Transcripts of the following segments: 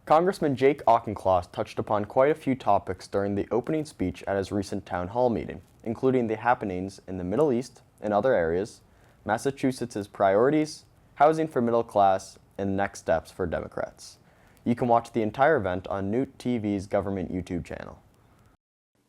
Congressman Jake Auchincloss touched upon quite a few topics during the opening speech at his recent town hall meeting, including the happenings in the Middle East and other areas, Massachusetts' priorities, housing for middle class, and next steps for Democrats. You can watch the entire event on NewTV's government YouTube channel.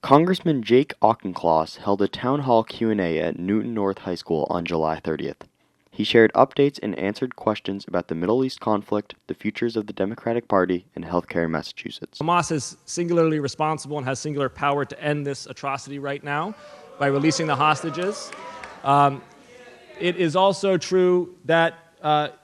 Congressman Jake Auchincloss held a town hall Q&A at Newton North High School on July 30th. He shared updates and answered questions about the Middle East conflict, the futures of the Democratic Party, and healthcare in Massachusetts. Hamas is singularly responsible and has singular power to end this atrocity right now by releasing the hostages. It is also true that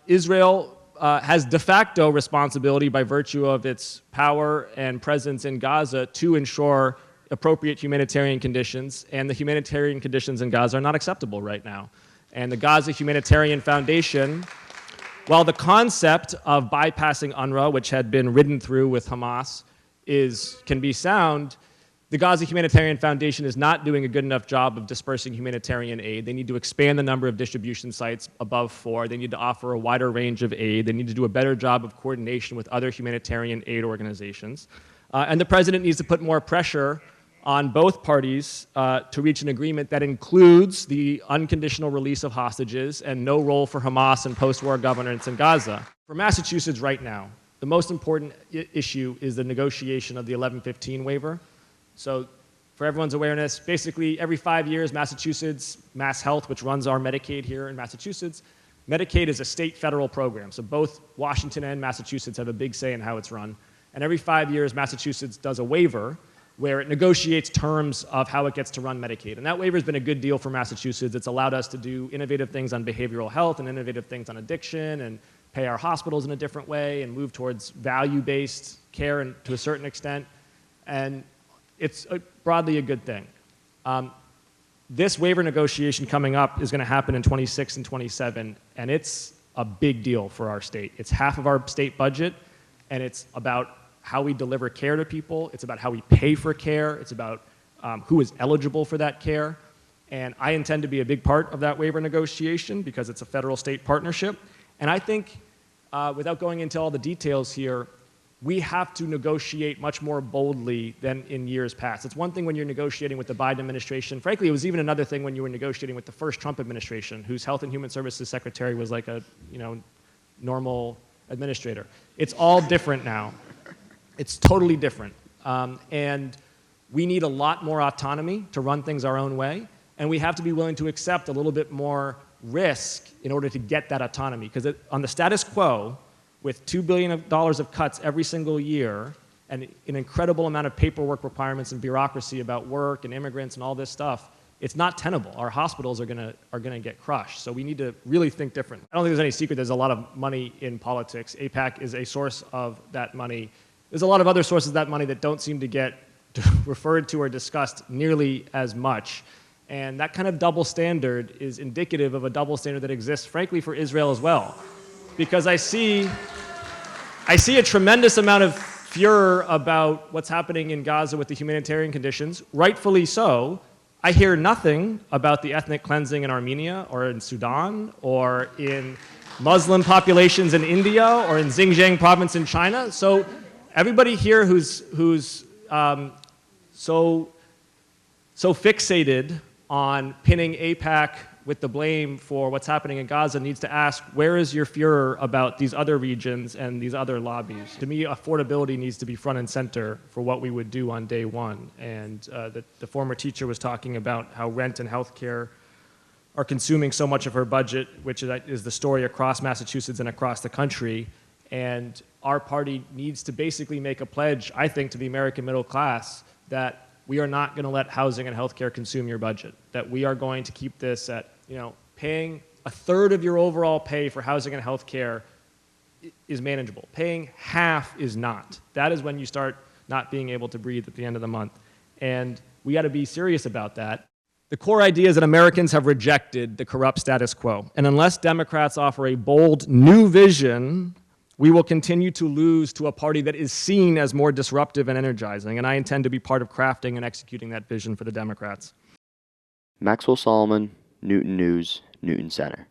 Israel has de facto responsibility by virtue of its power and presence in Gaza to ensure appropriate humanitarian conditions, and the humanitarian conditions in Gaza are not acceptable right now. And the Gaza Humanitarian Foundation, while the concept of bypassing UNRWA, which had been ridden through with Hamas, can be sound, the Gaza Humanitarian Foundation is not doing a good enough job of dispersing humanitarian aid. They need to expand the number of distribution sites above 4. They need to offer a wider range of aid. They need to do a better job of coordination with other humanitarian aid organizations. And the president needs to put more pressure on both parties to reach an agreement that includes the unconditional release of hostages and no role for Hamas in post-war governance in Gaza. For Massachusetts right now, the most important issue is the negotiation of the 1115 waiver. So for everyone's awareness, basically every 5 years, Massachusetts, Mass Health, which runs our Medicaid here in Massachusetts, Medicaid is a state federal program. So both Washington and Massachusetts have a big say in how it's run. And every 5 years, Massachusetts does a waiver where it negotiates terms of how it gets to run Medicaid. And that waiver has been a good deal for Massachusetts. It's allowed us to do innovative things on behavioral health and innovative things on addiction and pay our hospitals in a different way and move towards value-based care and to a certain extent. And it's broadly a good thing. This waiver negotiation coming up is going to happen in 26 and 27, and it's a big deal for our state. It's half of our state budget, and it's about how we deliver care to people. It's about how we pay for care. It's about who is eligible for that care. And I intend to be a big part of that waiver negotiation because it's a federal-state partnership. And I think, without going into all the details here, we have to negotiate much more boldly than in years past. It's one thing when you're negotiating with the Biden administration. Frankly, it was even another thing when you were negotiating with the first Trump administration, whose Health and Human Services Secretary was like a normal administrator. It's all different now. It's totally different. And we need a lot more autonomy to run things our own way. And we have to be willing to accept a little bit more risk in order to get that autonomy. Because on the status quo, with $2 billion of cuts every single year, and an incredible amount of paperwork requirements and bureaucracy about work and immigrants and all this stuff, it's not tenable. Our hospitals are gonna get crushed. So we need to really think different. I don't think there's any secret there's a lot of money in politics. AIPAC is a source of that money. There's a lot of other sources of that money that don't seem to get referred to or discussed nearly as much. And that kind of double standard is indicative of a double standard that exists, frankly, for Israel as well. Because I see a tremendous amount of furor about what's happening in Gaza with the humanitarian conditions, rightfully so. I hear nothing about the ethnic cleansing in Armenia or in Sudan or in Muslim populations in India or in Xinjiang province in China. So everybody here who's so fixated on pinning AIPAC with the blame for what's happening in Gaza needs to ask, where is your furor about these other regions and these other lobbies? To me, affordability needs to be front and center for what we would do on day one. And the former teacher was talking about how rent and healthcare are consuming so much of her budget, which is the story across Massachusetts and across the country. And our party needs to basically make a pledge, I think, to the American middle class that we are not going to let housing and healthcare consume your budget, that we are going to keep this at, paying a third of your overall pay for housing and healthcare is manageable. Paying half is not. That is when you start not being able to breathe at the end of the month. And we got to be serious about that. The core idea is that Americans have rejected the corrupt status quo. And unless Democrats offer a bold new vision, we will continue to lose to a party that is seen as more disruptive and energizing. And I intend to be part of crafting and executing that vision for the Democrats. Maxwell Solomon, Newton News, Newton Center.